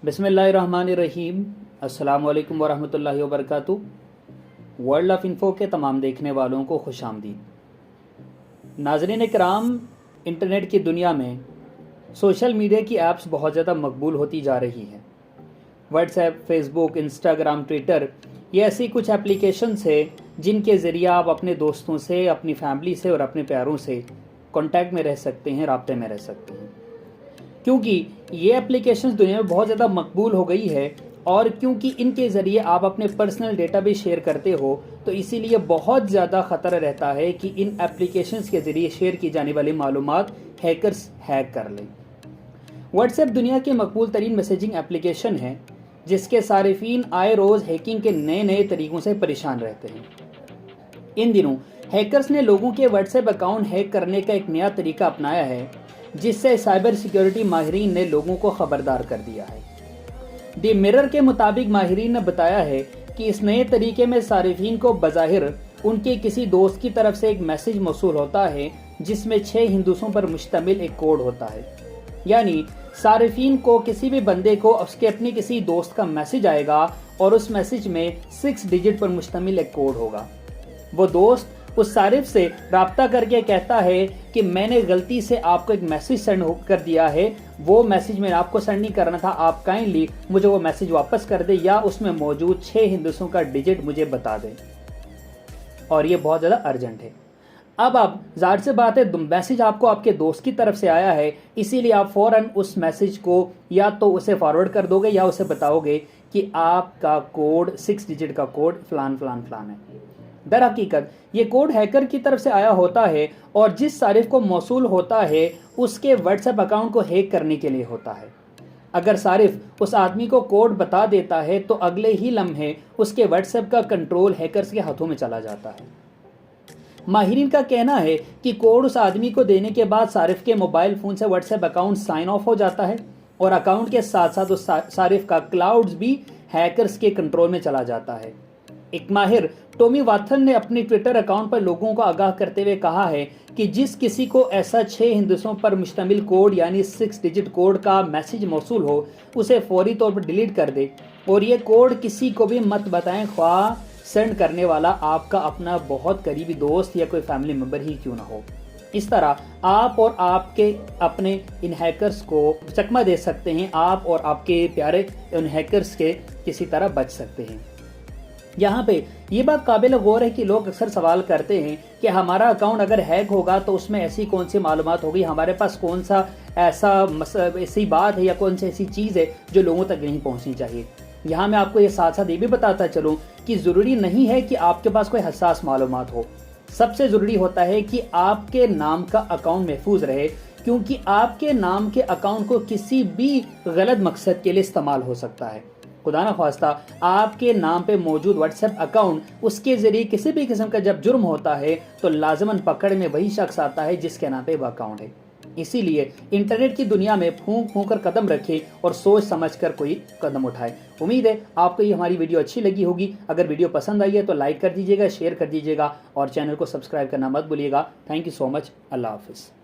बिस्मिल्लाहिर्रहमानिर्रहीम। अस्सलामुअलैकुम वरहमतुल्लाहि वबरकातुहू। वर्ल्ड ऑफ इन्फो के तमाम देखने वालों को खुशामदीद। नाज़रीन किराम, इंटरनेट की दुनिया में सोशल मीडिया की ऐप्स बहुत ज़्यादा मकबूल होती जा रही हैं। व्हाट्सएप, फेसबुक, इंस्टाग्राम, ट्विटर, ये ऐसी कुछ एप्लीकेशंस है जिनके ज़रिए आप अपने दोस्तों से, अपनी फैमिली से और अपने प्यारों से कांटेक्ट में रह सकते हैं, राब्ते में रह सकते हैं। क्योंकि ये एप्लीकेशंस दुनिया में बहुत ज़्यादा मकबूल हो गई है और क्योंकि इनके ज़रिए आप अपने पर्सनल डेटा भी शेयर करते हो, तो इसीलिए बहुत ज़्यादा ख़तरा रहता है कि इन एप्लीकेशंस के ज़रिए शेयर की जाने वाली मालूमात हैकर्स हैक कर लें। व्हाट्सएप दुनिया की मकबूल तरीन मैसेजिंग एप्लीकेशन है जिसके सारिफीन आए रोज़ हैकिंग के नए नए तरीक़ों से परेशान रहते हैं। इन दिनों हैकर्स ने लोगों के व्हाट्सएप अकाउंट हैक करने का एक नया तरीका अपनाया है जिससे साइबर सिक्योरिटी माहिरीन ने लोगों को खबरदार कर दिया है। दी मिरर के मुताबिक माहिरीन ने बताया है कि इस नए तरीके में सारिफीन को बज़ाहिर उनके किसी दोस्त की तरफ से एक मैसेज मौसूल होता है जिसमें 6 हिंदुसों पर मुश्तमिल एक कोड होता है। यानी सारिफीन को किसी भी बंदे को उसके अपने किसी दोस्त का मैसेज आएगा और उस मैसेज में 6 डिजिट पर मुश्तमिल एक कोड होगा। वो दोस्त उस सारिफ से राब्ता करके कहता है कि मैंने गलती से आपको एक मैसेज सेंड कर दिया है, वो मैसेज मैंने आपको सेंड नहीं करना था, आप काइंडली मुझे वो मैसेज वापस कर दे या उसमें मौजूद 6 हिंदुसों का डिजिट मुझे बता दें, और ये बहुत ज़्यादा अर्जेंट है। अब आप ज़ाहिर सी बात है, मैसेज आपको आपके दोस्त की तरफ से आया है, इसीलिए आप फ़ौरन उस मैसेज को या तो उसे फॉरवर्ड कर दोगे या उसे बताओगे कि आपका कोड 6 डिजिट का कोड फलान फलान फलान है। दर हकीकत ये कोड हैकर की तरफ से आया होता है और जिस सारिफ को मौसूल होता है उसके व्हाट्सएप अकाउंट को हैक करने के लिए होता है। अगर सारिफ उस आदमी को कोड बता देता है तो अगले ही लम्हे उसके व्हाट्सएप का कंट्रोल हैकर्स के हाथों में चला जाता है। माहिरीन का कहना है कि कोड उस आदमी को देने के बाद सारिफ के मोबाइल फ़ोन से व्हाट्सएप अकाउंट साइन ऑफ हो जाता है और अकाउंट के साथ साथ उस सारिफ का क्लाउड्स भी हैकर्स के कंट्रोल में चला जाता है। एक माहिर टॉमी वाथन ने अपने ट्विटर अकाउंट पर लोगों को आगाह करते हुए कहा है कि जिस किसी को ऐसा 6 हिंदुसों पर मुश्तमिल कोड यानी 6 डिजिट कोड का मैसेज मौसूल हो, उसे फौरी तौर पर डिलीट कर दे और ये कोड किसी को भी मत बताएं, ख्वाह सेंड करने वाला आपका अपना बहुत करीबी दोस्त या कोई फैमिली मेम्बर ही क्यों ना हो। इस तरह आप और आपके अपने इन हैकर्स को चकमा दे सकते हैं, आप और आपके प्यारे उन हैकर्स के किसी तरह बच सकते हैं। यहाँ पे ये बात काबिल गौर है कि लोग अक्सर सवाल करते हैं कि हमारा अकाउंट अगर हैक होगा तो उसमें ऐसी कौन सी मालूमात होगी, हमारे पास कौन सा ऐसी बात है या कौन सी ऐसी चीज़ है जो लोगों तक नहीं पहुँचनी चाहिए। यहाँ मैं आपको ये साथ साथ ये भी बताता चलूँ कि ज़रूरी नहीं है कि आपके पास कोई हसास मालूमात हो। सबसे ज़रूरी होता है कि आपके नाम का अकाउंट महफूज रहे, क्योंकि आपके नाम के अकाउंट को किसी भी गलत मकसद के लिए इस्तेमाल हो सकता है। खुदा न ख्वास्ता आपके नाम पे मौजूद व्हाट्सएप अकाउंट, उसके ज़रिए किसी भी किस्म का जब जुर्म होता है तो लाजमन पकड़ में वही शख्स आता है जिसके नाम पे वह अकाउंट है। इसीलिए इंटरनेट की दुनिया में फूंक फूंक कर कदम रखें और सोच समझ कर कोई कदम उठाए। उम्मीद है आपको ये हमारी वीडियो अच्छी लगी होगी। अगर वीडियो पसंद आई है तो लाइक कर दीजिएगा, शेयर कर दीजिएगा और चैनल को सब्सक्राइब करना मत भूलिएगा। Thank you so much. अल्लाह हाफिज़।